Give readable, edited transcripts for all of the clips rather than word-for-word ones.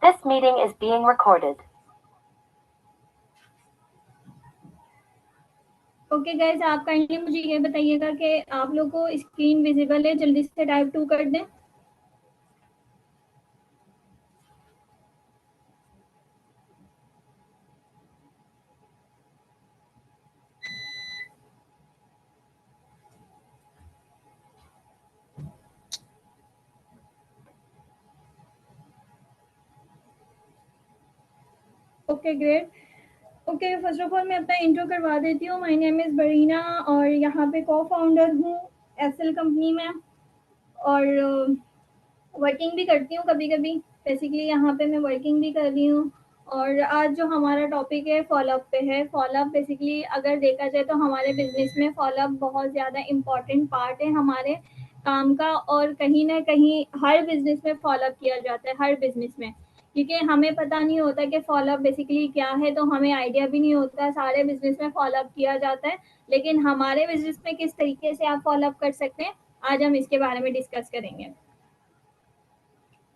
This meeting is being recorded. Okay guys, आप kindly मुझे ये बताइएगा कि आप लोग को स्क्रीन विजिबल है, जल्दी से टाइप 2 कर दें। Okay great. Okay, first of all मैं अपना इंट्रो करवा देती हूँ। माय नेम इज़ बरीना और यहाँ पे को फाउंडर हूँ एसएल कंपनी में, और वर्किंग भी करती हूँ कभी कभी। बेसिकली यहाँ पे मैं वर्किंग भी कर रही हूँ। और आज जो हमारा टॉपिक है फॉलोअप पे है। फॉलोअप बेसिकली अगर देखा जाए तो हमारे बिजनेस में फॉलोअप बहुत ज़्यादा इम्पॉर्टेंट पार्ट है हमारे काम का, और कहीं ना कहीं हर बिजनेस में फॉलोअप किया जाता है, हर बिजनेस में। क्योंकि हमें पता नहीं होता कि फॉलोअप बेसिकली क्या है, तो हमें आइडिया भी नहीं होता। सारे बिजनेस में फॉलोअप किया जाता है, लेकिन हमारे बिजनेस में किस तरीके से आप फॉलोअप कर सकते हैं, आज हम इसके बारे में डिस्कस करेंगे।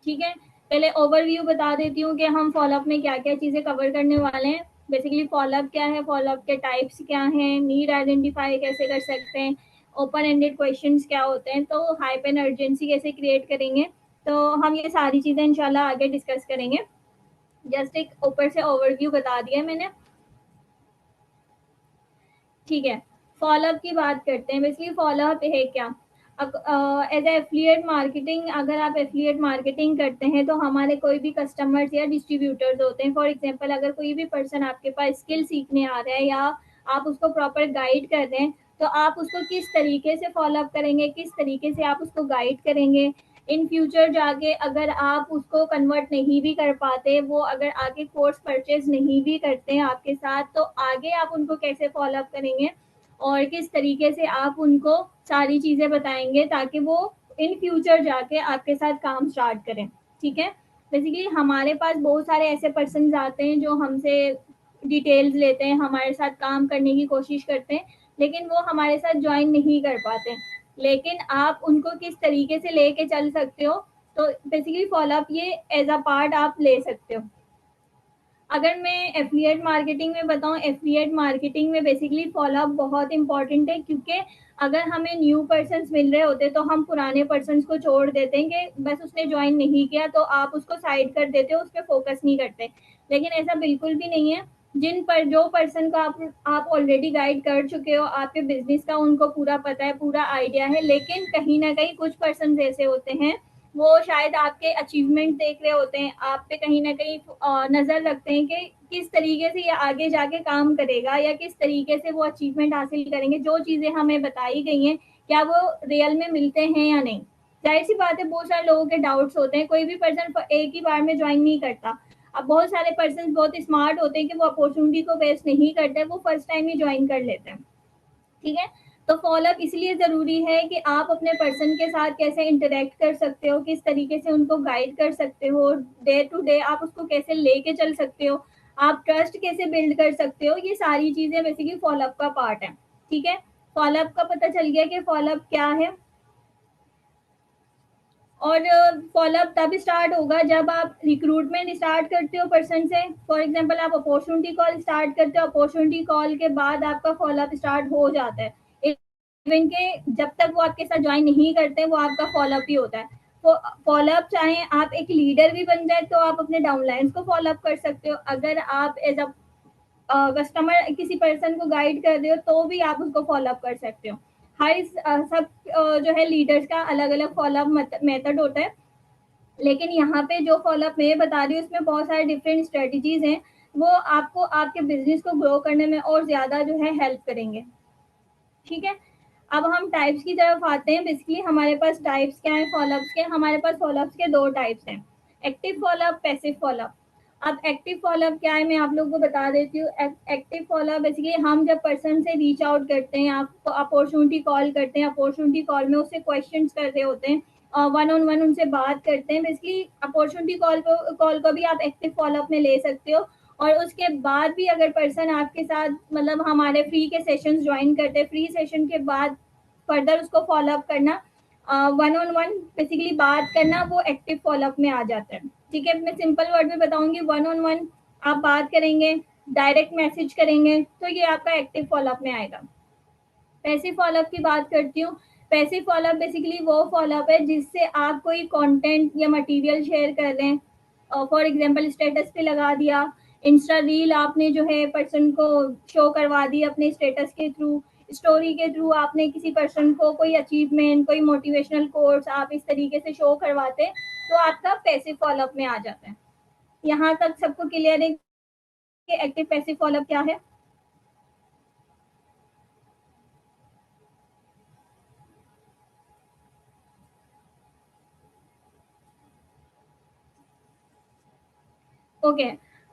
ठीक है, पहले ओवरव्यू बता देती हूँ कि हम फॉलोअप में क्या क्या चीज़ें कवर करने वाले हैं। बेसिकली फॉलोअप क्या है, फॉलोअप के टाइप्स क्या हैं, नीड आइडेंटिफाई कैसे कर सकते हैं, ओपन एंडेड क्वेश्चंस क्या होते हैं, तो हाइप एंड अर्जेंसी कैसे क्रिएट करेंगे। तो हम ये सारी चीज़ें इंशाल्लाह आगे डिस्कस करेंगे। जस्ट एक ऊपर से ओवरव्यू बता दिया मैंने। ठीक है, फॉलोअप की बात करते हैं। बेसिकली फॉलोअप है क्या, एज एफिलिएट मार्केटिंग, अगर आप एफिलिएट मार्केटिंग करते हैं तो हमारे कोई भी कस्टमर्स या डिस्ट्रीब्यूटर्स होते हैं। फॉर एग्जांपल, अगर कोई भी पर्सन आपके पास स्किल सीखने आ रहा है या आप उसको प्रॉपर गाइड कर रहे हैं, तो आप उसको किस तरीके से फॉलोअप करेंगे, किस तरीके से आप उसको गाइड करेंगे। इन फ्यूचर जाके अगर आप उसको कन्वर्ट नहीं भी कर पाते, वो अगर आगे कोर्स परचेज नहीं भी करते हैं आपके साथ, तो आगे आप उनको कैसे फॉलोअप करेंगे और किस तरीके से आप उनको सारी चीज़ें बताएंगे ताकि वो इन फ्यूचर जाके आपके साथ काम स्टार्ट करें। ठीक है, बेसिकली हमारे पास बहुत सारे ऐसे पर्सन आते हैं जो हमसे डिटेल्स लेते हैं, हमारे साथ काम करने की कोशिश करते हैं, लेकिन वो हमारे साथ ज्वाइन नहीं कर पाते। लेकिन आप उनको किस तरीके से लेके चल सकते हो, तो बेसिकली फॉलोअप ये एज अ पार्ट आप ले सकते हो। अगर मैं एफिलिएट मार्केटिंग में बताऊं, एफिलिएट मार्केटिंग में बेसिकली फॉलोअप बहुत इंपॉर्टेंट है, क्योंकि अगर हमें न्यू पर्सन्स मिल रहे होते तो हम पुराने पर्सन्स को छोड़ देते हैं कि बस उसने ज्वाइन नहीं किया तो आप उसको साइड कर देते हो, उस पर फोकस नहीं करते। लेकिन ऐसा बिल्कुल भी नहीं है। जिन पर जो पर्सन को आप ऑलरेडी गाइड कर चुके हो, आपके बिजनेस का उनको पूरा पता है, पूरा आइडिया है, लेकिन कहीं ना कहीं कुछ पर्सन ऐसे होते हैं, वो शायद आपके अचीवमेंट देख रहे होते हैं, आप पे कहीं ना कहीं नजर रखते हैं कि किस तरीके से ये आगे जाके काम करेगा या किस तरीके से वो अचीवमेंट हासिल करेंगे। जो चीजें हमें बताई गई हैं, क्या वो रियल में मिलते हैं या नहीं। जाहिर सी बात है, बहुत सारे लोगों के डाउट्स होते हैं, कोई भी पर्सन एक ही बार में ज्वाइन नहीं करता। अब बहुत सारे पर्सन बहुत स्मार्ट होते हैं कि वो अपॉर्चुनिटी को वेस्ट नहीं करते, वो फर्स्ट टाइम ही ज्वाइन कर लेते हैं। ठीक है, तो फॉलोअप इसलिए ज़रूरी है कि आप अपने पर्सन के साथ कैसे इंटरेक्ट कर सकते हो, किस तरीके से उनको गाइड कर सकते हो, डे टू डे आप उसको कैसे लेके चल सकते हो, आप ट्रस्ट कैसे बिल्ड कर सकते हो। ये सारी चीज़ें बेसिकली फॉलोअप का पार्ट है। ठीक है, फॉलोअप का पता चल गया कि फॉलोअप क्या है। और फॉलोअप तब स्टार्ट होगा जब आप रिक्रूटमेंट स्टार्ट करते हो पर्सन से। फॉर एग्जांपल, आप अपॉर्चुनिटी कॉल स्टार्ट करते हो, अपॉर्चुनिटी कॉल के बाद आपका फॉलोअप स्टार्ट हो जाता है। इवन के जब तक वो आपके साथ ज्वाइन नहीं करते, वो आपका फॉलोअप ही होता है। तो फॉलोअप चाहे आप एक लीडर भी बन जाए तो आप अपने डाउनलाइंस को फॉलोअप कर सकते हो। अगर आप एज अ कस्टमर किसी पर्सन को गाइड कर रहे हो तो भी आप उसको फॉलोअप कर सकते हो। हर सब जो है लीडर्स का अलग अलग फॉलोअप मेथड होता है, लेकिन यहाँ पे जो फॉलोअप मैं बता रही हूँ उसमें बहुत सारे डिफरेंट स्ट्रेटजीज हैं। वो आपको आपके बिजनेस को ग्रो करने में और ज्यादा जो है हेल्प करेंगे। ठीक है, अब हम टाइप्स की तरफ आते हैं। बेसिकली हमारे पास टाइप्स क्या है फॉलोअप्स के, हमारे पास फॉलोअप्स के दो टाइप्स हैं, एक्टिव फॉलोअप, पैसिव फॉलोअप। अब एक्टिव फॉलोअप क्या है, मैं आप लोगों को बता देती हूँ। एक्टिव फॉलोअप बेसिकली हम जब पर्सन से रीच आउट करते हैं, आपको अपॉर्चुनिटी कॉल करते हैं, अपॉर्चुनिटी कॉल में उससे क्वेश्चंस कर रहे होते हैं, वन ऑन वन उनसे बात करते हैं। बेसिकली अपॉर्चुनिटी कॉल को भी आप एक्टिव फॉलोअप में ले सकते हो। और उसके बाद भी अगर पर्सन आपके साथ मतलब हमारे फ्री के सेशंस ज्वाइन करते हैं, फ्री सेशन के बाद फर्दर उसको फॉलोअप करना, वन ऑन वन बेसिकली बात करना, वो एक्टिव फॉलोअप में आ जाता है। ठीक है, मैं सिंपल वर्ड में बताऊंगी, 1-on-1 आप बात करेंगे, डायरेक्ट मैसेज करेंगे, तो ये आपका एक्टिव फॉलोअप में आएगा। पैसिव फॉलोअप की बात करती हूँ। पैसिव फॉलोअप बेसिकली वो फॉलोअप है जिससे आप कोई कंटेंट या मटेरियल शेयर कर रहे हैं, फॉर एग्जांपल स्टेटस पे लगा दिया, इंस्टा रील आपने जो है पर्सन को शो करवा दी अपने स्टेटस के थ्रू, स्टोरी के थ्रू आपने किसी पर्सन को कोई अचीवमेंट, कोई मोटिवेशनल कोर्स आप इस तरीके से शो करवाते हैं, तो आपका पैसिव फॉलोअप में आ जाता है। यहाँ तक सबको क्लियर है कि एक्टिव पैसिव फॉलोअप क्या है? ओके,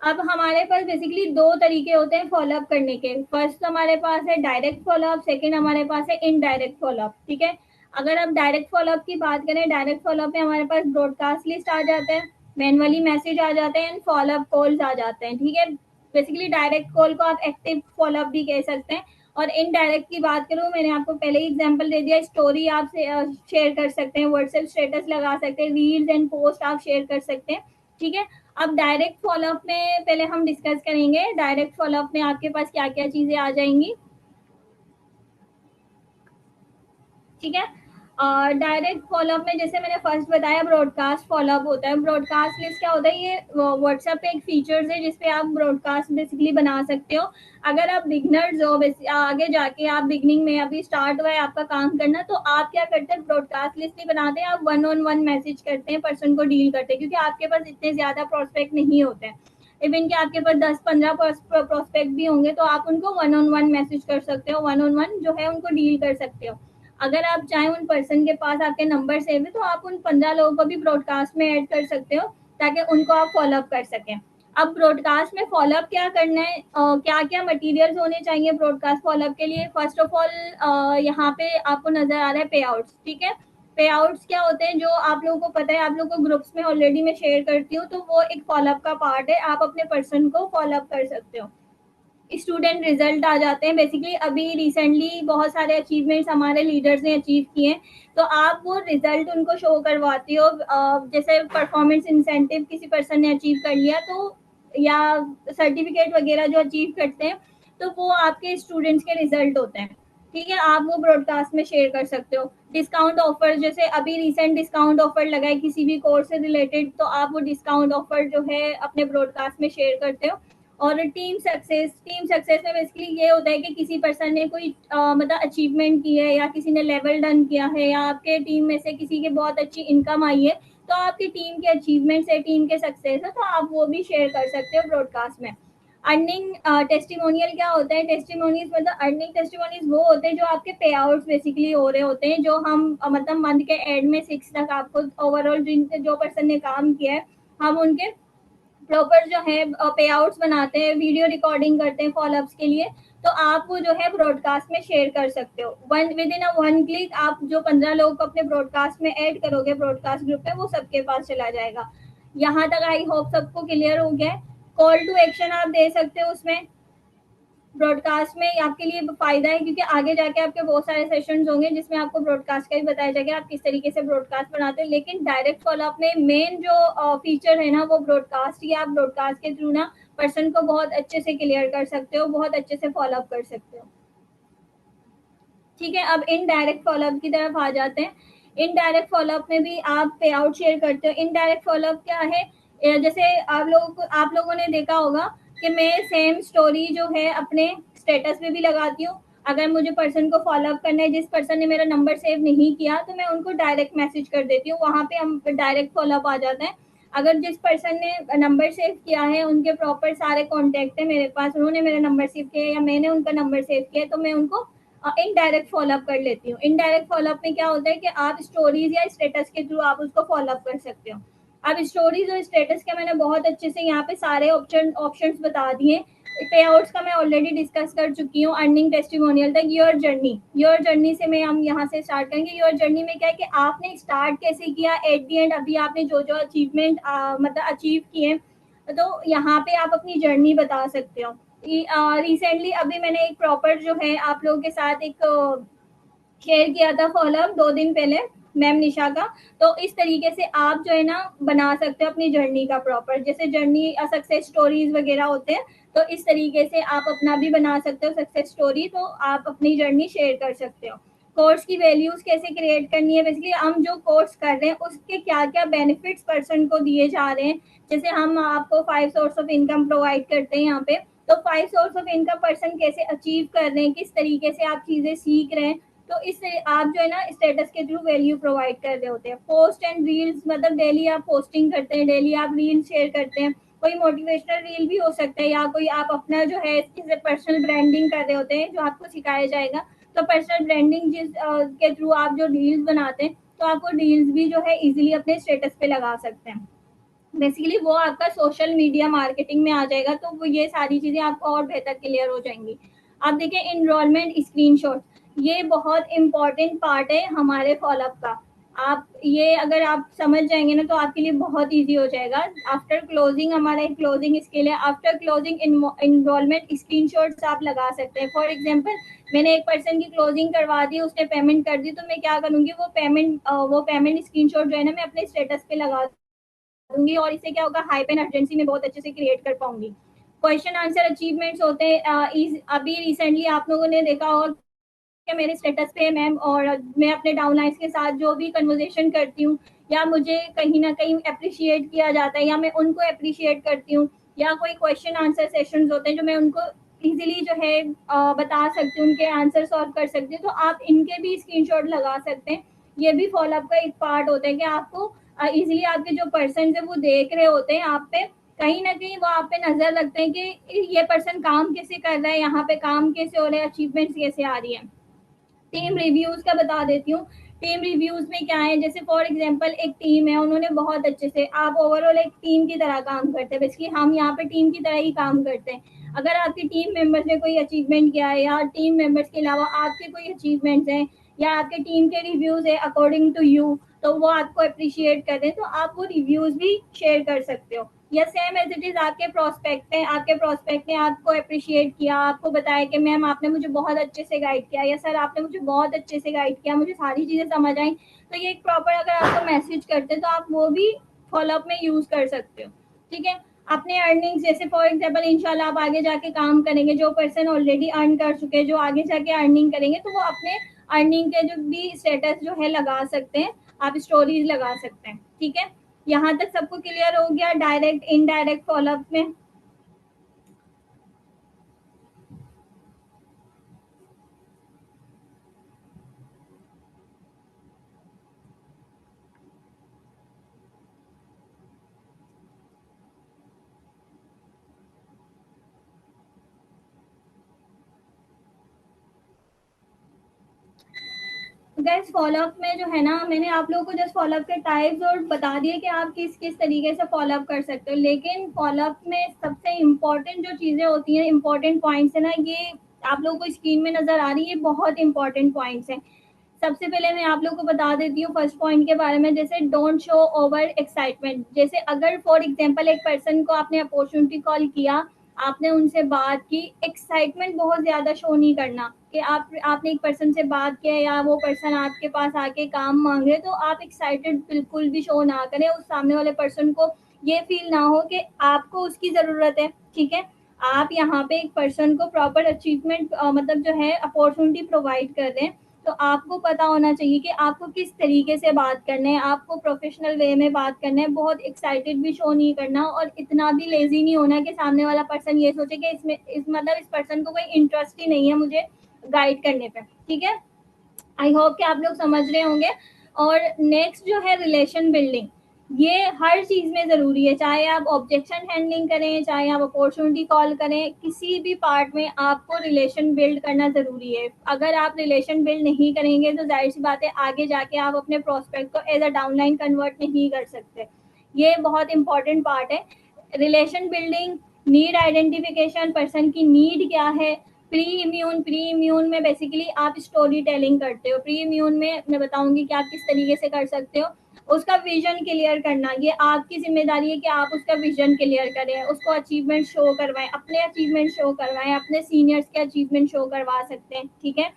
अब हमारे पास बेसिकली दो तरीके होते हैं फॉलोअप करने के। फर्स्ट हमारे पास है डायरेक्ट फॉलोअप, सेकंड हमारे पास है इनडायरेक्ट फॉलोअप। ठीक है, अगर आप डायरेक्ट फॉलोअप की बात करें, डायरेक्ट फॉलोअप में हमारे पास ब्रॉडकास्ट लिस्ट आ जाता है, मैनुअली मैसेज आ जाते हैं एंड फॉलोअप कॉल्स आ जाते हैं। ठीक है, बेसिकली डायरेक्ट कॉल को आप एक्टिव फॉलोअप भी कह सकते हैं। और इनडायरेक्ट की बात करूँ, मैंने आपको पहले ही एग्जाम्पल दे दिया, स्टोरी आप शेयर कर सकते हैं, व्हाट्सएप स्टेटस लगा सकते हैं, रील्स एंड पोस्ट आप शेयर कर सकते हैं। ठीक है, अब डायरेक्ट फॉलोअप में पहले हम डिस्कस करेंगे, डायरेक्ट फॉलोअप में आपके पास क्या क्या चीजें आ जाएंगी। ठीक है, डायरेक्ट फॉलोअप में जैसे मैंने फर्स्ट बताया ब्रॉडकास्ट फॉलोअप होता है। ब्रॉडकास्ट लिस्ट क्या होता है? ये व्हाट्सएप पे एक फीचर्स है जिसपे आप ब्रॉडकास्ट बेसिकली बना सकते हो। अगर आप बिगनर्स हो, आगे जाके आप बिगनिंग में अभी स्टार्ट हुआ है आपका काम करना, तो आप क्या करते हैं, ब्रॉडकास्ट लिस्ट नहीं बनाते हैं, आप 1-on-1 मैसेज करते हैं, पर्सन को डील करते हैं, क्योंकि आपके पास इतने ज्यादा प्रोस्पेक्ट नहीं होते हैं। इवन कि आपके पास 10-15 प्रोस्पेक्ट भी होंगे तो आप उनको 1-on-1 मैसेज कर सकते हो, 1-on-1 जो है उनको डील कर सकते हो। अगर आप चाहें उन पर्सन के पास आपके नंबर सेव है तो आप उन 15 लोगों को भी ब्रॉडकास्ट में ऐड कर सकते हो, ताकि उनको आप फॉलोअप कर सकें। अब ब्रॉडकास्ट में फॉलोअप क्या करना है, क्या क्या मटेरियल्स होने चाहिए ब्रॉडकास्ट फॉलोअप के लिए? फर्स्ट ऑफ ऑल यहाँ पे आपको नजर आ रहा है पे आउट्स। ठीक है, पे आउट्स क्या होते हैं, जो आप लोगों को पता है, आप लोगों को ग्रुप्स में ऑलरेडी मैं शेयर करती हूँ, तो वो एक फॉलोअप का पार्ट है, आप अपने पर्सन को फॉलोअप कर सकते हो। स्टूडेंट रिजल्ट आ जाते हैं, बेसिकली अभी रिसेंटली बहुत सारे अचीवमेंट्स हमारे लीडर्स ने अचीव किए हैं, तो आप वो रिजल्ट उनको शो करवाती हो। जैसे परफॉर्मेंस इंसेंटिव किसी पर्सन ने अचीव कर लिया, तो या सर्टिफिकेट वगैरह जो अचीव करते हैं, तो वो आपके स्टूडेंट्स के रिजल्ट होते हैं। ठीक है, आप वो ब्रॉडकास्ट में शेयर कर सकते हो। डिस्काउंट ऑफर, जैसे अभी रिसेंट डिस्काउंट ऑफर लगा है किसी भी कोर्स से रिलेटेड, तो आप वो डिस्काउंट ऑफर जो है अपने ब्रॉडकास्ट में शेयर करते हो। और टीम सक्सेस में बेसिकली ये होता है कि किसी पर्सन ने कोई मतलब अचीवमेंट की है, या किसी ने लेवल डन किया है, या आपके टीम में से किसी के बहुत अच्छी इनकम आई है, तो आपकी टीम के अचीवमेंट्स है, टीम के सक्सेस है, तो आप वो भी शेयर कर सकते हो ब्रॉडकास्ट में। अर्निंग टेस्टिमोनियल क्या होता है? टेस्टिमोनियल्स मतलब अर्निंग टेस्टिमोनियल्स वो होते हैं जो आपके पे आउट्स बेसिकली हो रहे होते हैं, जो हम मतलब मंथ के एंड में 6 तक आपको ओवरऑल जो पर्सन ने काम किया है, हम उनके प्रॉपर जो है पे आउट्स बनाते हैं, वीडियो रिकॉर्डिंग करते हैं फॉलोअप्स के लिए, तो आप वो जो है ब्रॉडकास्ट में शेयर कर सकते हो। One with in a one click आप जो 15 लोगों को अपने ब्रॉडकास्ट में ऐड करोगे ब्रॉडकास्ट ग्रुप में, वो सबके पास चला जाएगा। यहाँ तक आई होप सबको क्लियर हो गया है। कॉल टू एक्शन आप दे सकते हो उसमें, ब्रॉडकास्ट में आपके लिए फायदा है, क्योंकि आगे जाके आपके बहुत सारे सेशंस होंगे जिसमें आपको ब्रॉडकास्ट का भी बताया जाएगा आप किस तरीके से ब्रॉडकास्ट बनाते हैं। लेकिन डायरेक्ट फॉलोअप में मेन जो फीचर है ना, वो ब्रॉडकास्ट ही। आप ब्रॉडकास्ट के थ्रू ना पर्सन को बहुत अच्छे से क्लियर कर सकते हो, बहुत अच्छे से फॉलोअप कर सकते हो। ठीक है, अब इनडायरेक्ट फॉलोअप की तरफ आ जाते हैं। इनडायरेक्ट फॉलोअप में भी आप पे आउट शेयर करते हो। इनडायरेक्ट फॉलोअप क्या है? जैसे आप लोगों ने देखा होगा कि मैं सेम स्टोरी जो है अपने स्टेटस पे भी लगाती हूँ। अगर मुझे पर्सन को फॉलोअप करना है, जिस पर्सन ने मेरा नंबर सेव नहीं किया, तो मैं उनको डायरेक्ट मैसेज कर देती हूँ, वहां पे हम डायरेक्ट फॉलोअप आ जाता है। अगर जिस पर्सन ने नंबर सेव किया है, उनके प्रॉपर सारे कॉन्टेक्ट है मेरे पास, उन्होंने मेरा नंबर सेव किया या मैंने उनका नंबर सेव किया, तो मैं उनको इनडायरेक्ट फॉलोअप कर लेती हूँ। इनडायरेक्ट फॉलोअप में क्या होता है कि आप स्टोरीज या स्टेटस के थ्रू आप उसको फॉलोअप कर सकते हो। अब स्टोरीज और स्टेटस के मैंने बहुत अच्छे से यहाँ पे सारे ऑप्शंस बता दिए। पे आउट्स का मैं ऑलरेडी डिस्कस कर चुकी हूँ, अर्निंग टेस्टिमोनियल तक। योर जर्नी से मैं हम यहाँ से स्टार्ट करेंगे। योर जर्नी में क्या है कि आपने स्टार्ट कैसे किया, एट दी एंड अभी आपने जो जो अचीवमेंट मतलब अचीव किए, तो यहाँ पे आप अपनी जर्नी बता सकते हो। रिसेंटली अभी मैंने एक प्रॉपर जो है आप लोगों के साथ एक शेयर किया था फॉलोअप 2 दिन पहले। मैम निशा का। तो इस तरीके से आप जो है ना बना सकते हो अपनी जर्नी का प्रॉपर, जैसे जर्नी सक्सेस स्टोरीज वगैरह होते हैं, तो इस तरीके से आप अपना भी बना सकते हो सक्सेस स्टोरी, तो आप अपनी जर्नी शेयर कर सकते हो। कोर्स की वैल्यूज कैसे क्रिएट करनी है, बेसिकली हम जो कोर्स कर रहे हैं उसके क्या क्या बेनिफिट्स पर्सन को दिए जा रहे हैं। जैसे हम आपको 5 सोर्स ऑफ इनकम प्रोवाइड करते हैं यहाँ पे, तो 5 सोर्स ऑफ इनकम पर्सन कैसे अचीव कर रहे हैं, किस तरीके से आप चीजें सीख रहे हैं, तो इससे आप जो है ना स्टेटस के थ्रू वैल्यू प्रोवाइड कर रहे होते हैं। पोस्ट एंड रील्स, मतलब डेली आप पोस्टिंग करते हैं, डेली आप रील शेयर करते हैं, कोई मोटिवेशनल रील भी हो सकता है, या कोई आप अपना जो है जैसे पर्सनल ब्रांडिंग कर रहे होते हैं जो आपको सिखाया जाएगा, तो पर्सनल ब्रांडिंग जिस के थ्रू आप जो रील्स बनाते हैं, तो आपको रील्स भी जो है इजीली अपने स्टेटस पे लगा सकते हैं। बेसिकली वो आपका सोशल मीडिया मार्केटिंग में आ जाएगा, तो वो ये सारी चीजें आपको और बेहतर क्लियर हो जाएंगी। आप देखिए एनरोलमेंट स्क्रीनशॉट, ये बहुत इंपॉर्टेंट पार्ट है हमारे फॉलोअप का। आप ये अगर आप समझ जाएंगे ना तो आपके लिए बहुत इजी हो जाएगा। आफ्टर क्लोजिंग, हमारा एक क्लोजिंग स्किल है, आफ्टर क्लोजिंग एनरोलमेंट स्क्रीनशॉट्स आप लगा सकते हैं। फॉर एग्जांपल मैंने एक पर्सन की क्लोजिंग करवा दी, उसने पेमेंट कर दी, तो मैं क्या करूंगी, वो पेमेंट स्क्रीनशॉट जो है ना मैं अपने स्टेटस पे लगा दूंगी, और इससे क्या होगा, हाइप एंड अर्जेंसी में बहुत अच्छे से क्रिएट कर पाऊंगी। क्वेश्चन आंसर अचीवमेंट्स होते हैं, अभी रिसेंटली आप लोगों ने देखा होगा कि मेरे स्टेटस पे मैम, और मैं अपने डाउनलाइंस के साथ जो भी कन्वर्सेशन करती हूँ, या मुझे कहीं ना कहीं अप्रिशिएट किया जाता है, या मैं उनको अप्रिशिएट करती हूँ, या कोई क्वेश्चन आंसर सेशंस होते हैं जो मैं उनको इजीली जो है बता सकती हूँ, उनके आंसर सॉल्व कर सकती हूँ, तो आप इनके भी स्क्रीनशॉट लगा सकते हैं। ये भी फॉलोअप का एक पार्ट होता है कि आपको इजीली आपके जो पर्सन है वो देख रहे होते हैं आप पे, कहीं ना कहीं वो आप पे नजर रखते हैं कि ये पर्सन काम कैसे कर रहा है, यहाँ पे काम कैसे हो रहे हैं, अचीवमेंट्स कैसे आ रही है। टीम रिव्यूज का बता देती हूँ। टीम रिव्यूज में क्या है, जैसे फॉर एग्जांपल एक टीम है, उन्होंने बहुत अच्छे से, आप ओवरऑल एक टीम की तरह काम करते हैं, बेसिकली हम यहाँ पे टीम की तरह ही काम करते हैं। अगर आपकी टीम मेंबर्स ने कोई अचीवमेंट किया है, या टीम मेंबर्स के अलावा आपके कोई अचीवमेंट्स हैं, या आपके टीम के रिव्यूज है अकॉर्डिंग टू यू, तो वो आपको अप्रिशिएट कर रहे हैं, तो आप वो रिव्यूज भी शेयर कर सकते हो। या सेम एज इट इज आपके प्रोस्पेक्ट है, आपके प्रोस्पेक्ट ने आपको अप्रिशिएट किया, आपको बताया कि मैम आपने मुझे बहुत अच्छे से गाइड किया, या सर आपने मुझे बहुत अच्छे से गाइड किया, मुझे सारी चीजें समझ आई, तो ये एक प्रॉपर अगर आपको मैसेज करते हैं तो आप वो भी फॉलोअप में यूज कर सकते हो। ठीक है। अपने अर्निंग्स, जैसे फॉर एग्जाम्पल इंशाल्लाह आप आगे जाके काम करेंगे, जो पर्सन ऑलरेडी अर्न कर चुके हैं, जो आगे जाके अर्निंग करेंगे, तो वो अपने अर्निंग के जो भी स्टेटस जो है लगा सकते हैं, आप स्टोरीज लगा सकते हैं। ठीक है। यहाँ तक सबको क्लियर हो गया डायरेक्ट इनडायरेक्ट फॉलोअप में? गैस फॉलोअप में जो है ना, मैंने आप लोगों को जस्ट फॉलोअप के टाइप्स और बता दिए कि आप किस किस तरीके से फॉलोअप कर सकते हो, लेकिन फॉलोअप में सबसे इम्पोर्टेंट जो चीजें होती हैं, इम्पोर्टेंट पॉइंट्स है ना, ये आप लोगों को स्क्रीन में नजर आ रही है, बहुत इंपॉर्टेंट पॉइंट्स हैं। सबसे पहले मैं आप लोग को बता देती हूँ फर्स्ट पॉइंट के बारे में, जैसे डोंट शो ओवर एक्साइटमेंट। जैसे अगर फॉर एग्जांपल एक पर्सन को आपने अपॉर्चुनिटी कॉल किया, आपने उनसे बात की, एक्साइटमेंट बहुत ज्यादा शो नहीं करना कि आपने एक पर्सन से बात किया, या वो पर्सन आपके पास आके काम मांग रहे, तो आप एक्साइटेड बिल्कुल भी शो ना करें, उस सामने वाले पर्सन को ये फील ना हो कि आपको उसकी जरूरत है। ठीक है। आप यहाँ पे एक पर्सन को प्रॉपर अचीवमेंट मतलब जो है अपॉर्चुनिटी प्रोवाइड कर रहे हैं, तो आपको पता होना चाहिए कि आपको किस तरीके से बात करना है, आपको प्रोफेशनल वे में बात करना है, बहुत एक्साइटेड भी शो नहीं करना, और इतना भी लेजी नहीं होना कि सामने वाला पर्सन ये सोचे कि इसमें इस मतलब इस पर्सन को कोई इंटरेस्ट ही नहीं है मुझे गाइड करने पे। ठीक है। आई होप कि आप लोग समझ रहे होंगे। और नेक्स्ट जो है रिलेशन बिल्डिंग, ये हर चीज में जरूरी है, चाहे आप ऑब्जेक्शन हैंडलिंग करें, चाहे आप अपॉर्चुनिटी कॉल करें, किसी भी पार्ट में आपको रिलेशन बिल्ड करना जरूरी है। अगर आप रिलेशन बिल्ड नहीं करेंगे तो जाहिर सी बात है आगे जाके आप अपने प्रोस्पेक्ट को एज अ डाउनलाइन कन्वर्ट नहीं कर सकते। ये बहुत इंपॉर्टेंट पार्ट है। Relation building, need identification, person की नीड क्या है। प्री इम्यून में बेसिकली आप स्टोरी टेलिंग करते हो। प्री इम्यून में मैं बताऊंगी कि आप किस तरीके से कर सकते हो। उसका विजन क्लियर करना, ये आपकी जिम्मेदारी है कि आप उसका विजन क्लियर करें, उसको अचीवमेंट शो करवाएं, अपने अचीवमेंट शो करवाएं, अपने सीनियर्स के अचीवमेंट शो करवा सकते हैं। ठीक है।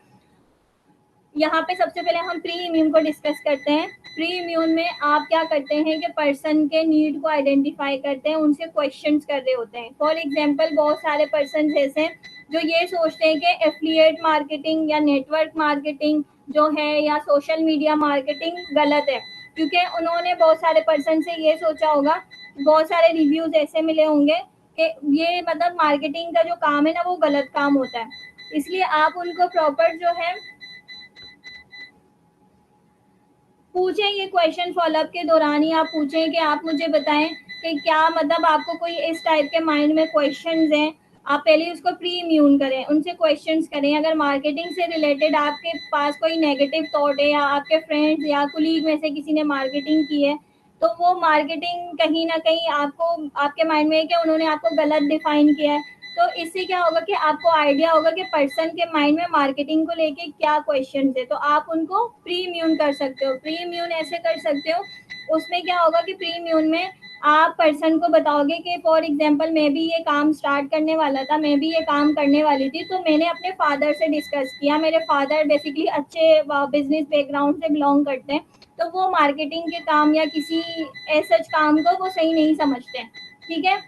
यहाँ पे सबसे पहले हम प्री इम्यून को डिस्कस करते हैं। प्री इम्यून में आप क्या करते हैं कि पर्सन के नीड को आइडेंटिफाई करते हैं, उनसे क्वेश्चंस कर रहे होते हैं। फॉर एग्जांपल बहुत सारे पर्सन ऐसे हैं जो ये सोचते हैं कि एफिलिएट मार्केटिंग या नेटवर्क मार्केटिंग जो है या सोशल मीडिया मार्केटिंग गलत है, क्योंकि उन्होंने बहुत सारे पर्सन से ये सोचा होगा, बहुत सारे रिव्यूज ऐसे मिले होंगे कि ये मतलब मार्केटिंग का जो काम है ना वो गलत काम होता है। इसलिए आप उनको प्रॉपर जो है पूछें, ये क्वेश्चन फॉलोअप के दौरान ही आप पूछें कि आप मुझे बताएं कि क्या मतलब आपको कोई इस टाइप के माइंड में क्वेश्चंस हैं। आप पहले उसको प्री इम्यून करें, उनसे क्वेश्चंस करें। अगर मार्केटिंग से रिलेटेड आपके पास कोई नेगेटिव थॉट है या आपके फ्रेंड्स या कुलीग में से किसी ने मार्केटिंग की है, तो वो मार्केटिंग कहीं ना कहीं आपको आपके माइंड में है कि उन्होंने आपको गलत डिफाइन किया है, तो इससे क्या होगा कि आपको आइडिया होगा कि पर्सन के माइंड में मार्केटिंग को लेके क्या क्वेश्चन है, तो आप उनको प्री इम्यून कर सकते हो। प्री इम्यून ऐसे कर सकते हो, उसमें क्या होगा कि प्री इम्यून में आप पर्सन को बताओगे कि फॉर एग्जांपल मैं भी ये काम स्टार्ट करने वाला था, मैं भी ये काम करने वाली थी, तो मैंने अपने फादर से डिस्कस किया। मेरे फादर बेसिकली अच्छे बिजनेस बैकग्राउंड से बिलोंग करते हैं, तो वो मार्केटिंग के काम या किसी ऐसे काम को वो सही नहीं समझते हैं, ठीक है,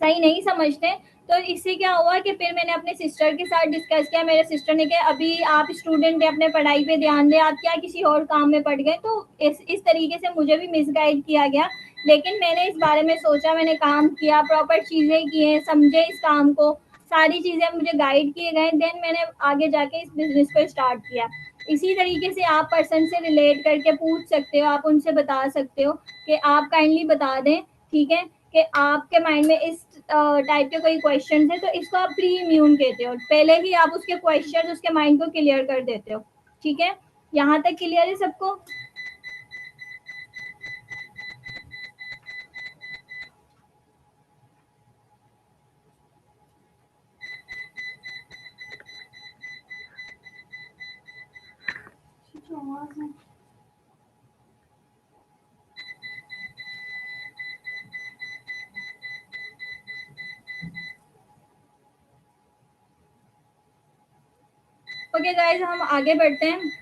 सही नहीं समझते। तो इससे क्या हुआ कि फिर मैंने अपने सिस्टर के साथ डिस्कस किया। मेरे सिस्टर ने कहा अभी आप स्टूडेंट है, अपने पढ़ाई पे ध्यान दें, आप क्या किसी और काम में पड़ गए। तो इस तरीके से मुझे भी मिसगाइड किया गया, लेकिन मैंने इस बारे में सोचा, मैंने काम किया, प्रॉपर चीज़ें किए, समझे इस काम को, सारी चीज़ें मुझे गाइड किए गए, देन मैंने आगे जाके इस बिजनेस को स्टार्ट किया। इसी तरीके से आप पर्सन से रिलेट करके पूछ सकते हो, आप उनसे बता सकते हो कि आप काइंडली बता दें, ठीक है, कि आपके माइंड में इस टाइप के कोई क्वेश्चन है, तो इसको आप प्री इम्यून कहते हो। पहले ही आप उसके क्वेश्चन उसके माइंड को क्लियर कर देते हो, ठीक है। यहाँ तक क्लियर है सबको? ओके गाइस, हम आगे बढ़ते हैं।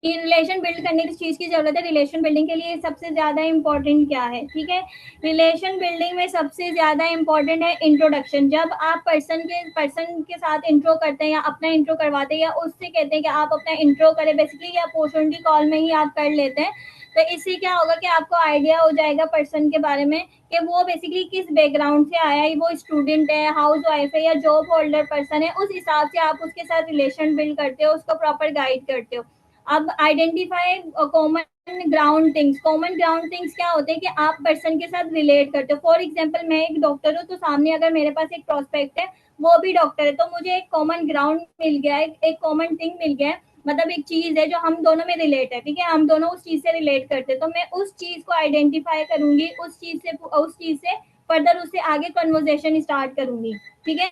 रिलेशन बिल्ड करने की चीज की जरूरत है। रिलेशन बिल्डिंग के लिए सबसे ज्यादा इंपॉर्टेंट क्या है, ठीक है। रिलेशन बिल्डिंग में सबसे ज्यादा इंपॉर्टेंट है इंट्रोडक्शन। जब आप पर्सन के साथ इंट्रो करते हैं या अपना इंट्रो करवाते हैं या उससे कहते हैं कि आप अपना इंट्रो करें, बेसिकली या अपॉर्चुनिटी कॉल में ही आप कर लेते हैं, तो इससे क्या होगा कि आपको आइडिया हो जाएगा पर्सन के बारे में कि वो बेसिकली किस बैकग्राउंड से आया है, वो स्टूडेंट है, हाउस वाइफ है या जॉब होल्डर पर्सन है। उस हिसाब से आप उसके साथ रिलेशन बिल्ड करते हो, उसको प्रॉपर गाइड करते हो। अब identify common ground things. Common ground things क्या होते हैं कि आप पर्सन के साथ रिलेट करते हो। फॉर एग्जांपल मैं एक डॉक्टर हूँ, तो सामने अगर मेरे पास एक प्रोस्पेक्ट है, वो भी डॉक्टर है, तो मुझे एक कॉमन ग्राउंड मिल गया है, एक कॉमन थिंग मिल गया है, मतलब एक चीज है जो हम दोनों में रिलेट है, ठीक है, हम दोनों उस चीज से रिलेट करते हैं, तो मैं उस चीज को आइडेंटिफाई करूंगी, उस चीज से फर्दर उससे आगे कन्वर्सेशन स्टार्ट करूंगी, ठीक है।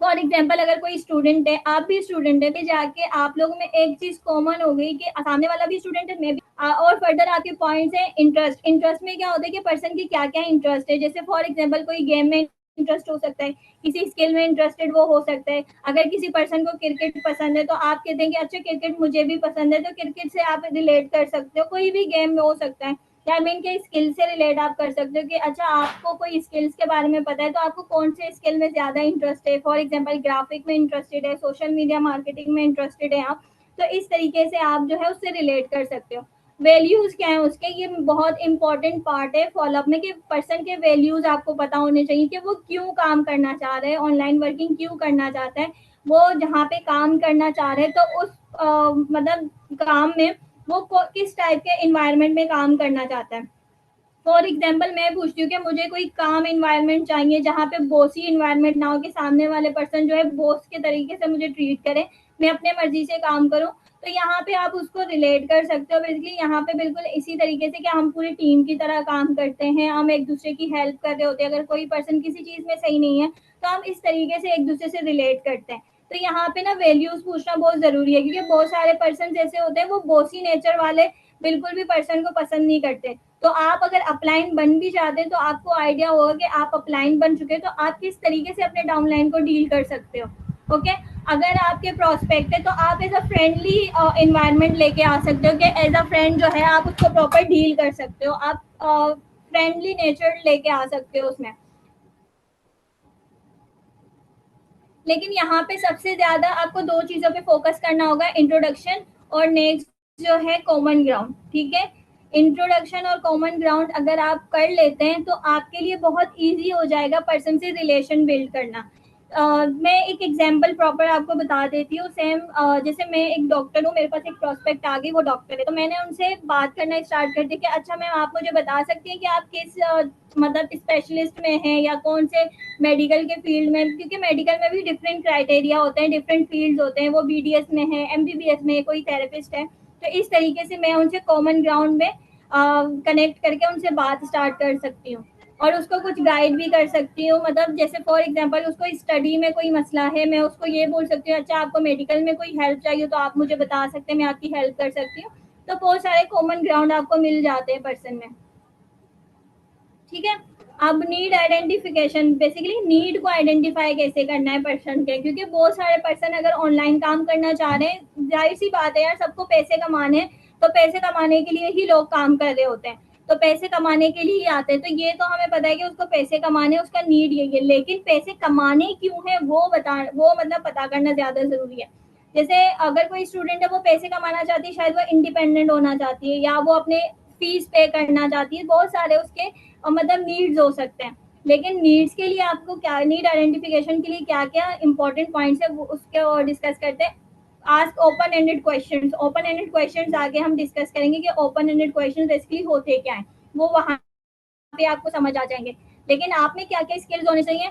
फॉर एग्जाम्पल अगर कोई स्टूडेंट है, आप भी स्टूडेंट है, जाके आप लोगों में एक चीज कॉमन हो गई कि सामने वाला भी स्टूडेंट है, मैं भी, और फर्दर आपके पॉइंट्स है इंटरेस्ट। इंटरेस्ट में क्या होता है कि पर्सन की क्या क्या इंटरेस्ट है, जैसे फॉर एग्जाम्पल कोई गेम में इंटरेस्ट हो सकता है, किसी स्किल में इंटरेस्टेड वो हो सकता है। अगर किसी पर्सन को क्रिकेट पसंद है, तो आप कहते हैं कि अच्छा क्रिकेट मुझे भी पसंद है, तो क्रिकेट से आप रिलेट कर सकते हो। कोई भी गेम में हो सकता है, या आई मीन के स्किल से रिलेट आप कर सकते हो कि अच्छा आपको कोई स्किल्स के बारे में पता है, तो आपको कौन से स्किल में ज्यादा इंटरेस्ट है। फॉर एग्जांपल ग्राफिक में इंटरेस्टेड है, सोशल मीडिया मार्केटिंग में इंटरेस्टेड है आप, तो इस तरीके से आप जो है उससे रिलेट कर सकते हो। वैल्यूज क्या है उसके, ये बहुत इंपॉर्टेंट पार्ट है फॉलोअप में कि पर्सन के वैल्यूज आपको पता होने चाहिए कि वो क्यों काम करना चाह रहे हैं, ऑनलाइन वर्किंग क्यों करना चाहता है, वो जहाँ पे काम करना चाह रहे हैं, तो उस मतलब काम में वो किस टाइप के इन्वायरमेंट में काम करना चाहता है। फॉर एग्जाम्पल मैं पूछती हूँ कि मुझे कोई काम इन्वायरमेंट चाहिए जहाँ पे बॉसी इन्वायरमेंट ना हो, कि सामने वाले पर्सन जो है बॉस के तरीके से मुझे ट्रीट करे, मैं अपने मर्जी से काम करूँ, तो यहाँ पे आप उसको रिलेट कर सकते हो। बेसिकली यहाँ पे बिल्कुल इसी तरीके से कि हम पूरी टीम की तरह काम करते हैं, हम एक दूसरे की हेल्प कर रहे होते हैं। अगर कोई पर्सन किसी चीज में सही नहीं है, तो हम इस तरीके से एक दूसरे से रिलेट करते हैं। तो यहाँ पे ना वैल्यूज पूछना बहुत जरूरी है, क्योंकि बहुत सारे पर्सन जैसे होते हैं वो बॉसी नेचर वाले बिल्कुल भी पर्सन को पसंद नहीं करते। तो आप अगर अपलाइन बन भी जाते हैं तो आपको आइडिया होगा कि आप अपलाइन बन चुके हैं तो आप किस तरीके से अपने डाउनलाइन को डील कर सकते हो। ओके, अगर आपके प्रोस्पेक्ट है तो आप एज अ फ्रेंडली इन्वायरमेंट लेके आ सकते हो कि एज अ फ्रेंड जो है आप उसको प्रॉपर डील कर सकते हो, आप फ्रेंडली नेचर लेके आ सकते हो उसमें। लेकिन यहाँ पे सबसे ज्यादा आपको दो चीजों पे फोकस करना होगा, इंट्रोडक्शन और नेक्स्ट जो है कॉमन ग्राउंड। ठीक है, इंट्रोडक्शन और कॉमन ग्राउंड अगर आप कर लेते हैं तो आपके लिए बहुत इजी हो जाएगा पर्सन से रिलेशन बिल्ड करना। मैं एक एग्जांपल प्रॉपर आपको बता देती हूँ। सेम जैसे मैं एक डॉक्टर हूँ, मेरे पास एक प्रोस्पेक्ट आ गई, वो डॉक्टर है, तो मैंने उनसे बात करना स्टार्ट कर दी कि अच्छा मैम आप मुझे बता सकती हैं कि आप किस मतलब स्पेशलिस्ट में हैं या कौन से मेडिकल के फील्ड में, क्योंकि मेडिकल में भी डिफरेंट क्राइटेरिया होते हैं, डिफरेंट फील्ड्स होते हैं, वो बीडीएस में है, एमबीबीएस में है, कोई थेरेपिस्ट है। तो इस तरीके से मैं उनसे कॉमन ग्राउंड में कनेक्ट करके उनसे बात स्टार्ट कर सकती हूँ और उसको कुछ गाइड भी कर सकती हूँ। मतलब जैसे फॉर एग्जांपल उसको स्टडी में कोई मसला है, मैं उसको ये बोल सकती हूँ अच्छा आपको मेडिकल में कोई हेल्प चाहिए तो आप मुझे बता सकते हैं, मैं आपकी हेल्प कर सकती हूँ। तो बहुत सारे कॉमन ग्राउंड आपको मिल जाते हैं पर्सन में। ठीक है, अब नीड आइडेंटिफिकेशन, बेसिकली नीड को आइडेंटिफाई कैसे करना है पर्सन के, क्योंकि बहुत सारे पर्सन अगर ऑनलाइन काम करना चाह रहे हैं, जाहिर सी बात है यार, सबको पैसे कमाने हैं, तो पैसे कमाने के लिए ही लोग काम कर रहे होते हैं, तो पैसे कमाने के लिए ही आते हैं। तो ये तो हमें पता है कि उसको पैसे कमाने, उसका नीड यही है, लेकिन पैसे कमाने क्यों है वो मतलब पता करना ज्यादा जरूरी है। जैसे अगर कोई स्टूडेंट है वो पैसे कमाना चाहती है, शायद वो इंडिपेंडेंट होना चाहती है या वो अपने फीस पे करना चाहती है, बहुत सारे उसके मतलब नीड्स हो सकते हैं। लेकिन नीड्स के लिए आपको क्या, नीड आइडेंटिफिकेशन के लिए क्या क्या इंपॉर्टेंट पॉइंट्स है वो उसके और डिस्कस करते हैं। Ask open ended questions, open ended questions आगे हम डिस्कस करेंगे कि ओपन एंडेड क्वेश्चंस बेसिकली होते क्या है, वो वहां पे आपको समझ आ जाएंगे। लेकिन आप में क्या क्या स्किल्स होने चाहिए,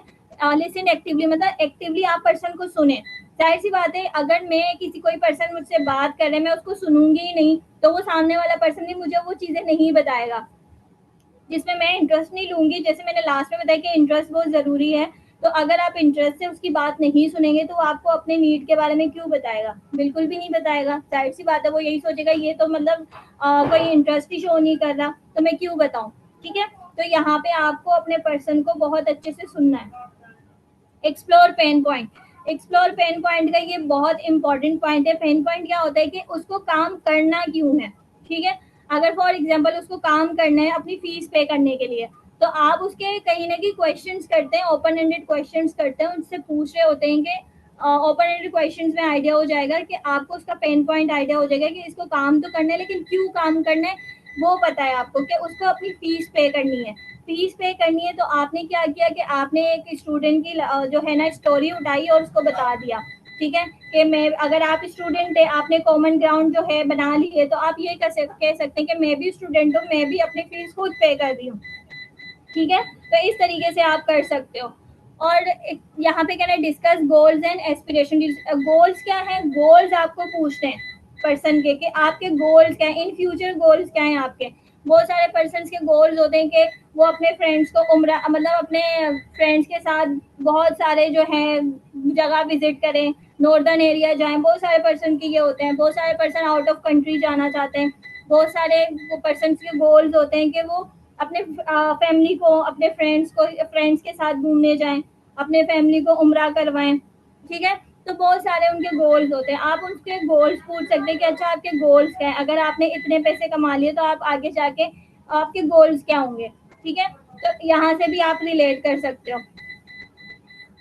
लिसन एक्टिवली, मतलब एक्टिवली आप पर्सन को सुने। जाहिर सी बात है अगर मैं किसी कोई पर्सन मुझसे बात कर रहे हैं, मैं उसको सुनूंगी ही नहीं तो वो सामने वाला पर्सन भी मुझे वो चीजें नहीं बताएगा जिसमें मैं इंटरेस्ट नहीं लूंगी। जैसे मैंने लास्ट में बताया कि इंटरेस्ट बहुत जरूरी है, तो अगर आप इंटरेस्ट से उसकी बात नहीं सुनेंगे तो वो आपको अपने नीड के बारे में क्यों बताएगा, बिल्कुल भी नहीं बताएगा। जाहिर सी बात है वो यही सोचेगा ये तो मतलब कोई इंटरेस्ट ही शो नहीं कर रहा तो मैं क्यों बताऊं। ठीक है, तो यहाँ पे आपको अपने पर्सन को बहुत अच्छे से सुनना है। Explore pain point, explore pain point का ये बहुत इंपॉर्टेंट पॉइंट है। पेन पॉइंट क्या होता है कि उसको काम करना क्यों है। ठीक है, अगर फॉर एग्जांपल उसको काम करना है अपनी फीस पे करने के लिए, तो आप उसके कहीं ना कहीं क्वेश्चंस करते हैं, ओपन एंडेड क्वेश्चंस करते हैं, उनसे पूछ रहे होते हैं कि ओपन एंडेड क्वेश्चंस में आइडिया हो जाएगा कि आपको उसका पेन पॉइंट आइडिया हो जाएगा कि इसको काम तो करना है लेकिन क्यों काम करना है, वो पता है आपको कि उसको अपनी फीस पे करनी है। फीस पे करनी है तो आपने क्या किया कि आपने एक स्टूडेंट की जो है ना स्टोरी उठाई और उसको बता दिया। ठीक है, कि मैं, अगर आप स्टूडेंट है, आपने कॉमन ग्राउंड जो है बना ली है, तो आप ये कह सकते हैं कि मैं भी स्टूडेंट हूँ, मैं भी अपनी फीस खुद पे कर रही हूँ। ठीक है, तो इस तरीके से आप कर सकते हो। और यहाँ पे कहना है discuss goals and aspiration. Goals क्या है, गोल्स आपको पूछते हैं पर्सन के कि आपके गोल्स क्या है, इन फ्यूचर गोल्स क्या है आपके। बहुत सारे पर्सन के गोल्स होते हैं कि वो अपने फ्रेंड्स को उम्र मतलब अपने फ्रेंड्स के साथ बहुत सारे जो है जगह विजिट करें, नॉर्दर्न एरिया जाएं, बहुत सारे पर्सन के ये होते हैं। बहुत सारे पर्सन आउट ऑफ कंट्री जाना चाहते हैं। बहुत सारे पर्सन के गोल्स होते हैं कि वो अपने फैमिली को, अपने फ्रेंड्स के साथ घूमने जाएं, अपने फैमिली को उम्रा करवाएं। ठीक है, तो बहुत सारे उनके गोल्स होते हैं। आप उनके गोल्स पूछ सकते हैं कि अच्छा आपके गोल्स क्या है, अगर आपने इतने पैसे कमा लिए तो आप आगे जाके आपके गोल्स क्या होंगे। ठीक है, तो यहाँ से भी आप रिलेट कर सकते हो।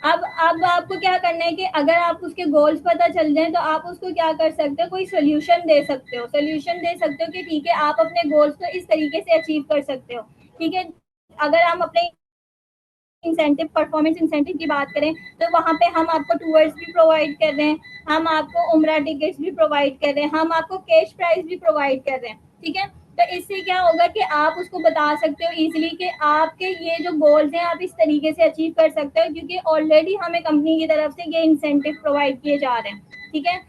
अब आपको क्या करना है कि अगर आप उसके गोल्स पता चल जाए तो आप उसको क्या कर सकते हो, कोई सोल्यूशन दे सकते हो, सोल्यूशन दे सकते हो कि ठीक है आप अपने गोल्स को इस तरीके से अचीव कर सकते हो। ठीक है, अगर हम अपने इंसेंटिव, परफॉर्मेंस इंसेंटिव की बात करें तो वहाँ पे हम आपको टूर्स भी प्रोवाइड कर रहे हैं, हम आपको उम्रा टिकट्स भी प्रोवाइड कर रहे हैं, हम आपको कैश प्राइज भी प्रोवाइड कर रहे हैं। ठीक है, तो इससे क्या होगा कि आप उसको बता सकते हो इजीली कि आपके ये जो गोल्स हैं आप इस तरीके से अचीव कर सकते हो, क्योंकि ऑलरेडी हमें कंपनी की तरफ से ये इंसेंटिव प्रोवाइड किए जा रहे हैं। ठीक है,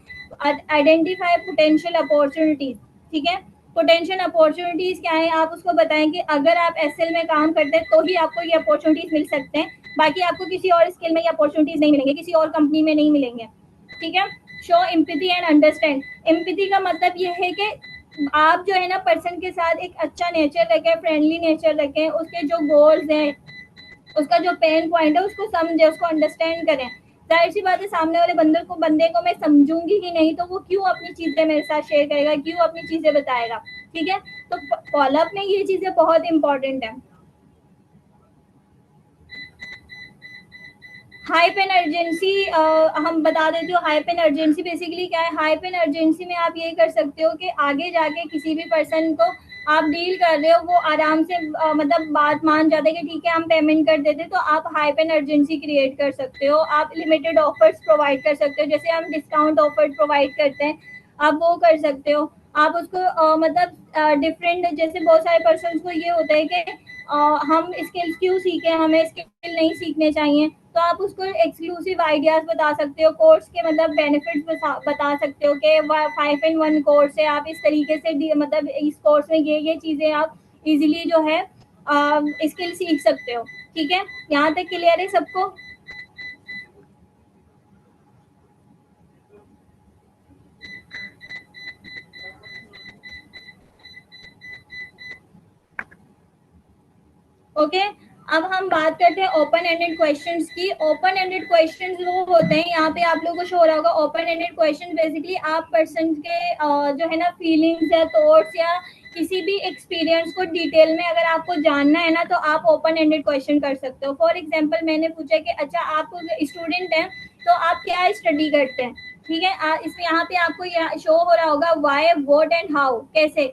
आइडेंटिफाई पोटेंशियल अपॉर्चुनिटीज। ठीक है, पोटेंशियल अपॉर्चुनिटीज क्या है, आप उसको बताएं कि अगर आप एसएल में काम करते हैं तो ही आपको ये अपॉर्चुनिटीज मिल सकते हैं, बाकी आपको किसी और स्किल में ये अपॉर्चुनिटीज नहीं मिलेंगे, किसी और कंपनी में नहीं मिलेंगे। ठीक है, show empathy and understand. Empathy का मतलब ये है कि आप जो है ना पर्सन के साथ एक अच्छा नेचर रखें, फ्रेंडली नेचर रखें, उसके जो गोल्स हैं, उसका जो पेन पॉइंट है उसको समझे, उसको अंडरस्टैंड करें। जाहिर सी बात है सामने वाले बंदे को मैं समझूंगी ही नहीं तो वो क्यों अपनी चीजें मेरे साथ शेयर करेगा, क्यों अपनी चीजें बताएगा। ठीक है, तो फॉलोअप में ये चीजें बहुत इंपॉर्टेंट है। हाइप एंड अर्जेंसी, हम बता देती हूँ हाइप एंड अर्जेंसी बेसिकली क्या है। हाइप एंड अर्जेंसी में आप ये कर सकते हो कि आगे जाके किसी भी पर्सन को आप डील कर रहे हो, वो आराम से मतलब बात मान जाते कि ठीक है हम पेमेंट कर देते, तो आप हाइप एंड अर्जेंसी क्रिएट कर सकते हो। आप लिमिटेड ऑफर्स प्रोवाइड कर सकते हो, जैसे हम डिस्काउंट ऑफर प्रोवाइड करते हैं, आप वो कर सकते हो। आप उसको मतलब डिफरेंट, जैसे बहुत सारे पर्सन को ये होता है कि हम स्किल्स क्यों सीखें, हमें स्किल नहीं सीखने चाहिए, तो आप उसको एक्सक्लूसिव आइडियाज बता सकते हो, कोर्स के मतलब बेनिफिट्स बता सकते हो कि 5 in 1 कोर्स है, आप इस तरीके से मतलब इस कोर्स में ये चीजें आप इजीली जो है स्किल सीख सकते हो। ठीक है, यहाँ तक क्लियर है सबको? ओके, अब हम बात करते हैं ओपन एंडेड क्वेश्चंस की। ओपन एंडेड क्वेश्चंस वो होते हैं, यहाँ पे आप लोगों को शो हो रहा होगा, ओपन एंडेड क्वेश्चन बेसिकली आप पर्सन के जो है ना फीलिंग्स या थॉट्स या किसी भी एक्सपीरियंस को डिटेल में अगर आपको जानना है ना, तो आप ओपन एंडेड क्वेश्चन कर सकते हो। फॉर एग्जाम्पल मैंने पूछा कि अच्छा आप स्टूडेंट हैं तो आप क्या स्टडी करते हैं। ठीक है, इसमें यहाँ पे आपको शो हो रहा होगा वाई, व्हाट एंड हाउ, कैसे।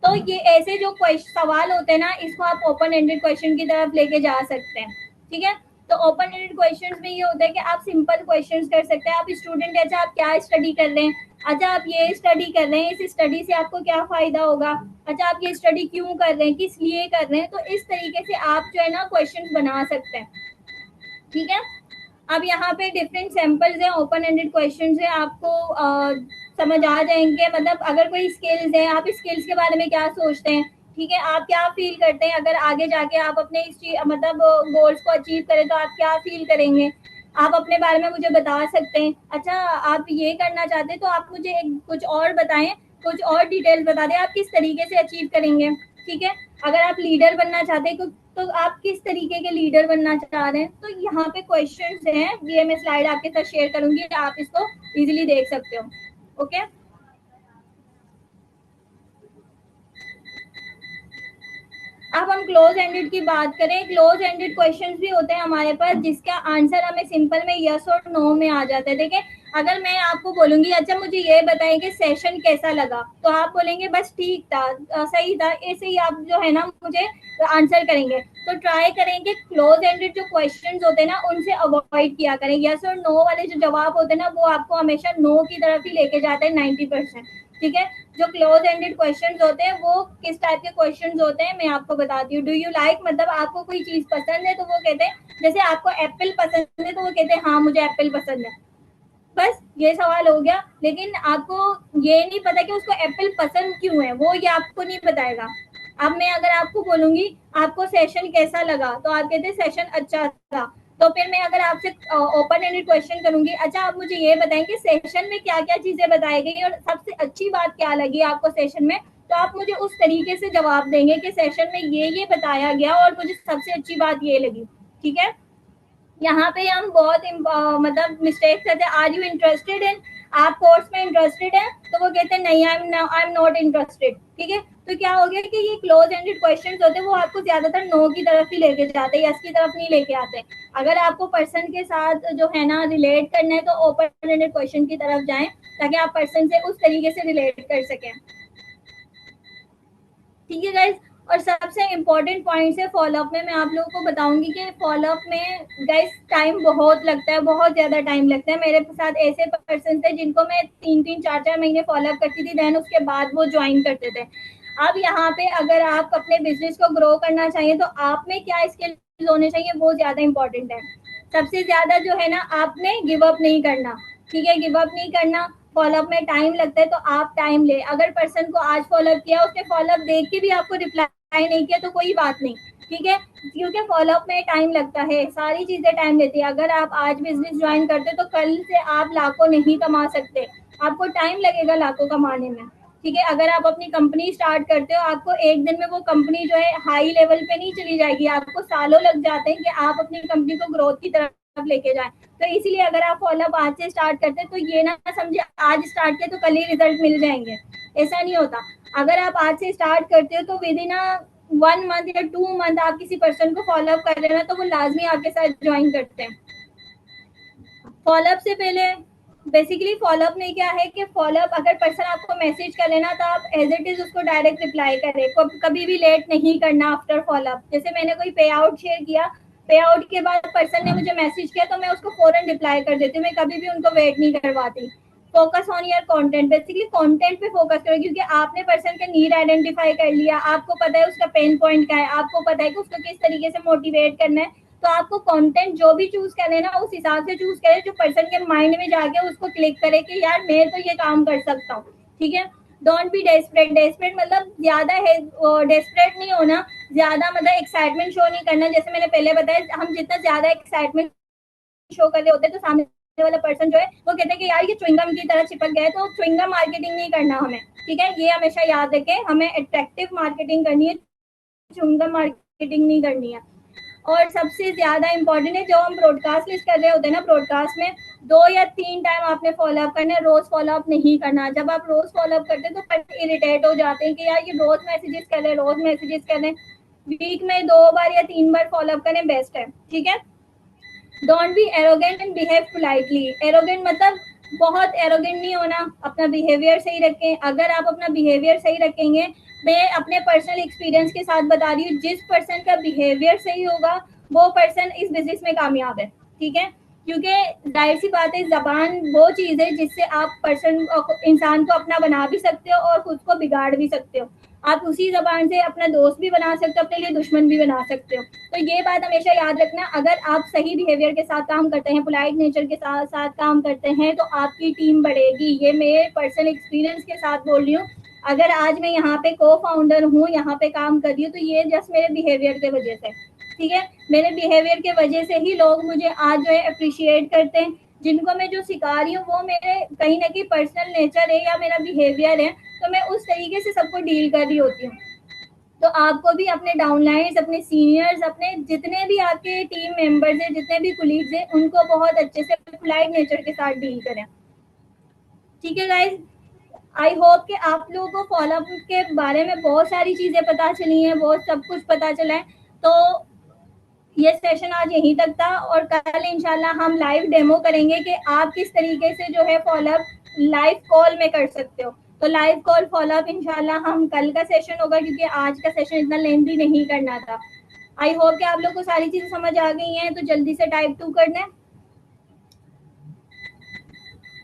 तो ये ऐसे जो सवाल होते हैं ना, इसको आप ओपन एंडेड क्वेश्चन की तरफ लेके जा सकते हैं। ठीक है, तो ओपन एंडेड क्वेश्चंस में ये होता है कि आप सिंपल क्वेश्चंस कर सकते हैं। आप स्टूडेंट है, अच्छा आप क्या स्टडी कर रहे हैं, अच्छा आप ये स्टडी कर रहे हैं, इस स्टडी से आपको क्या फायदा होगा, अच्छा आप ये स्टडी क्यों कर रहे हैं, किस लिए कर रहे हैं। तो इस तरीके से आप जो है ना क्वेश्चन बना सकते हैं। ठीक है, अब यहाँ पे डिफरेंट सैंपल्स हैं, ओपन एंडेड क्वेश्चंस है, आपको समझ आ जाएंगे। मतलब अगर कोई स्किल्स है, आप स्किल्स के बारे में क्या सोचते हैं, ठीक है, आप क्या फील करते हैं अगर आगे जाके आप अपने इस मतलब गोल्स को अचीव करें तो आप क्या फील करेंगे, आप अपने बारे में मुझे बता सकते हैं। अच्छा आप ये करना चाहते हैं तो आप मुझे कुछ और बताएं, कुछ और डिटेल बता दें आप किस तरीके से अचीव करेंगे। ठीक है, अगर आप लीडर बनना चाहते हैं तो आप किस तरीके के लीडर बनना चाह रहे हैं। तो यहाँ पे क्वेश्चंस हैं, ये मैं स्लाइड आपके साथ शेयर करूंगी, आप इसको इजीली देख सकते हो। ओके, अब हम क्लोज एंडेड की बात करें। क्लोज एंडेड क्वेश्चंस भी होते हैं हमारे पास, जिसका आंसर हमें सिंपल में यस और नो में आ जाता है। देखिए, अगर मैं आपको बोलूंगी अच्छा मुझे ये बताएं कि सेशन कैसा लगा, तो आप बोलेंगे बस ठीक था, सही था, ऐसे ही आप जो है ना मुझे आंसर करेंगे। तो ट्राई करेंगे क्लोज एंडेड जो क्वेश्चंस होते हैं ना उनसे अवॉइड किया करें। यस और नो वाले जो जवाब होते हैं ना वो आपको हमेशा नो की तरफ ही लेके जाते हैं 90%। ठीक है, जो क्लोज एंडेड क्वेश्चंस होते हैं वो किस टाइप के क्वेश्चंस होते हैं मैं आपको बताती हूँ। डू यू लाइक, मतलब आपको कोई चीज पसंद है तो वो कहते हैं, जैसे आपको एप्पल पसंद है तो वो कहते हैं हाँ मुझे एप्पल पसंद है। बस ये सवाल हो गया, लेकिन आपको ये नहीं पता कि उसको एप्पल पसंद क्यों है, वो ये आपको नहीं बताएगा। अब मैं अगर आपको बोलूंगी आपको सेशन कैसा लगा तो आप कहते हैं सेशन अच्छा था। तो फिर मैं अगर आपसे ओपन एंडेड क्वेश्चन करूंगी, अच्छा आप मुझे ये बताएं कि सेशन में क्या क्या चीजें बताई गई और सबसे अच्छी बात क्या लगी आपको सेशन में, तो आप मुझे उस तरीके से जवाब देंगे कि सेशन में ये बताया गया और मुझे सबसे अच्छी बात ये लगी। ठीक है, यहाँ पे हम बहुत मतलब मिस्टेक करते हैं। आर यू इंटरेस्टेड इन, आप कोर्स में इंटरेस्टेड है तो वो कहते हैं नहीं आई एम नॉट इंटरेस्टेड। ठीक है, तो क्या हो गया कि ये क्लोज एंडेड क्वेश्चंस होते हैं वो आपको ज्यादातर नो की तरफ ही लेके जाते हैं, यस की तरफ नहीं लेके आते। अगर आपको पर्सन के साथ जो है ना रिलेट करना है तो ओपन एंडेड क्वेश्चन की तरफ जाएं, ताकि आप पर्सन से उस तरीके से रिलेट कर सकें। ठीक है गाइज, और सबसे इम्पोर्टेंट पॉइंट है फॉलोअप में, मैं आप लोगों को बताऊंगी कि फॉलोअप में गाइज टाइम बहुत लगता है, बहुत ज्यादा टाइम लगता है। मेरे साथ ऐसे पर्सन थे जिनको मैं 3-3 4-4 महीने फॉलोअप करती थी, देन उसके बाद वो ज्वाइन करते थे। अब यहाँ पे अगर आप अपने बिजनेस को ग्रो करना चाहिए तो आप में क्या स्किल्स होने चाहिए वो ज्यादा इंपॉर्टेंट है। सबसे ज्यादा जो है ना आपने गिव अप नहीं करना। ठीक है, गिव अप नहीं करना। फॉलोअप में टाइम लगता है तो आप टाइम ले, अगर पर्सन को आज फॉलोअप किया उसने फॉलोअप देख के भी आपको रिप्लाई नहीं किया तो कोई बात नहीं। ठीक है, क्योंकि फॉलोअप में टाइम लगता है, सारी चीजें टाइम लेती है। अगर आप आज बिजनेस ज्वाइन करते तो कल से आप लाखों नहीं कमा सकते, आपको टाइम लगेगा लाखों कमाने में। ठीक है, अगर आप अपनी कंपनी स्टार्ट करते हो, आपको एक दिन में वो कंपनी जो है हाई लेवल पे नहीं चली जाएगी, आपको सालों लग जाते हैं कि आप अपनी कंपनी को ग्रोथ की तरफ लेके जाएं। तो इसीलिए अगर आप फॉलोअप आज से स्टार्ट करते हैं तो ये ना समझे आज स्टार्ट किया तो कल ही रिजल्ट मिल जाएंगे, ऐसा नहीं होता। अगर आप आज से स्टार्ट करते हो तो विद इन 1 मंथ या 2 मंथ आप किसी पर्सन को फॉलोअप कर लेना तो वो लाजमी आपके साथ ज्वाइन करते हैं। फॉलोअप से पहले बेसिकली फॉलोअप में क्या है कि फॉलोअप अगर पर्सन आपको मैसेज कर लेना तो आप एज इट इज उसको डायरेक्ट रिप्लाई करें, कभी भी लेट नहीं करना आफ्टर फॉलोअप। जैसे मैंने कोई पे आउट शेयर किया, पे आउट के बाद पर्सन ने मुझे मैसेज किया तो मैं उसको फौरन रिप्लाई कर देती हूँ, मैं कभी भी उनको वेट नहीं करवाती। Focus on your content, basically content पे फोकस करो, क्योंकि आपने पर्सन का नीड आइडेंटिफाई कर लिया, आपको पता है उसका पेन पॉइंट क्या है, आपको पता है कि उसको किस तरीके से मोटिवेट करना है। तो आपको कंटेंट जो भी चूज करें ना उस हिसाब से चूज करें जो पर्सन के माइंड में जाके उसको क्लिक करे कि यार मैं तो ये काम कर सकता हूँ। ठीक है, डोंट बी डेस्परेट। डेस्परेट मतलब ज्यादा है, डेस्परेट नहीं होना, ज्यादा मतलब एक्साइटमेंट शो नहीं करना। जैसे मैंने पहले बताया, हम जितना ज्यादा एक्साइटमेंट शो कर रहे होते हैं तो सामने वाला पर्सन जो है वो कहते हैं कि यार ये च्युइंगम की तरह चिपक गया है, तो च्युइंगम मार्केटिंग नहीं करना हमें। ठीक है, ये हमेशा याद रखें, हमें अट्रैक्टिव मार्केटिंग करनी है, च्युइंगम मार्केटिंग नहीं करनी है। और सबसे ज्यादा इंपॉर्टेंट है, जो हम ब्रॉडकास्ट लिस्ट कर रहे होते हैं ना, ब्रॉडकास्ट में 2 या 3 टाइम आपने फॉलोअप करना है, रोज फॉलोअप नहीं करना। जब आप रोज फॉलोअप करते हैं तो पर्सन इरिटेट हो जाते हैं कि यार ये रोज मैसेजेस कर रहे हैं, रोज मैसेजेस कर रहे हैं। वीक में 2 बार या 3 बार फॉलोअप करें, बेस्ट है। ठीक है, don't be arrogant and behave politely. Arrogant मतलब बहुत एरोगेंट नहीं होना, अपना बिहेवियर सही रखें। अगर आप अपना बिहेवियर सही रखेंगे, मैं अपने पर्सनल एक्सपीरियंस के साथ बता रही हूँ, जिस पर्सन का बिहेवियर सही होगा वो पर्सन इस बिजनेस में कामयाब है। ठीक है, क्योंकि जाहिर सी बात है, जबान वो चीज है जिससे आप पर्सन इंसान को अपना बना भी सकते हो और खुद को बिगाड़ भी सकते हो। आप उसी जबान से अपना दोस्त भी बना सकते हो, अपने लिए दुश्मन भी बना सकते हो। तो ये बात हमेशा याद रखना, अगर आप सही बिहेवियर के साथ काम करते हैं, पोलाइट नेचर के साथ साथ काम करते हैं, तो आपकी टीम बढ़ेगी। ये मेरे पर्सनल एक्सपीरियंस के साथ बोल रही हूँ। अगर आज मैं यहाँ पे को फाउंडर हूँ, यहाँ पे काम कर रही हूँ, तो ये जस्ट मेरे बिहेवियर के वजह से। ठीक है, मेरे बिहेवियर के वजह से ही लोग मुझे आज जो है अप्रिशिएट करते हैं। जिनको मैं जो सिखा रही हूँ वो मेरे कहीं ना कहीं पर्सनल नेचर है या मेरा बिहेवियर है, तो मैं उस तरीके से सबको डील कर रही होती हूँ। तो आपको भी अपने डाउनलाइंस, अपने सीनियर्स, अपने जितने भी आपके टीम मेंबर्स हैं, जितने भी कुलीग्स हैं, उनको बहुत अच्छे से पोलाइट नेचर के साथ डील करें। ठीक है गाइस, आई होप कि आप लोगों को फॉलोअप के बारे में बहुत सारी चीजें पता चली हैं, बहुत सब कुछ पता चला है। तो ये सेशन आज यहीं तक था, और कल इंशाल्लाह हम लाइव डेमो करेंगे कि आप किस तरीके से जो है फॉलोअप लाइव कॉल में कर सकते हो। तो लाइव कॉल फॉलोअप इंशाल्लाह हम कल का सेशन होगा, क्योंकि आज का सेशन इतना लेंथी नहीं करना था। आई होप कि आप लोग को सारी चीजें समझ आ गई हैं, तो जल्दी से टाइप 2 करना है।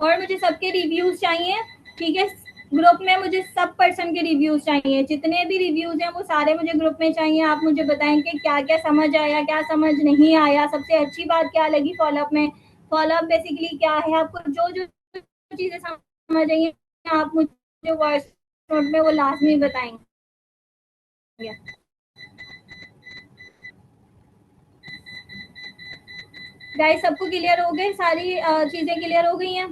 और मुझे सबके रिव्यूज चाहिए। ठीक है, ग्रुप में मुझे सब पर्सन के रिव्यूज चाहिए, जितने भी रिव्यूज हैं वो सारे मुझे ग्रुप में चाहिए। आप मुझे बताएंगे क्या क्या समझ आया, क्या समझ नहीं आया, सबसे अच्छी बात क्या लगी फॉलोअप में। फॉलोअप बेसिकली क्या है, आपको जो जो चीजें समझ आई आप मुझे वॉइस नोट में वो लाजमी बताएंगे। गाइस, सबको क्लियर हो गए, सारी चीजें क्लियर हो गई हैं।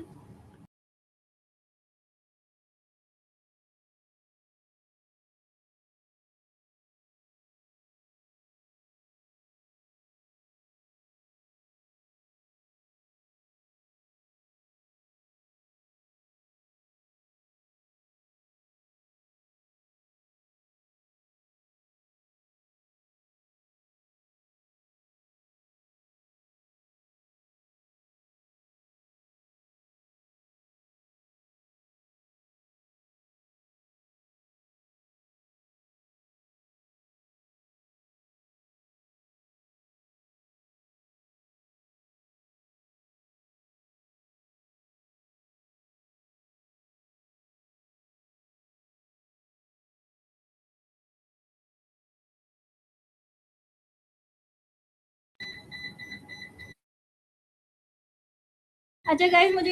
अच्छा गाइस, मुझे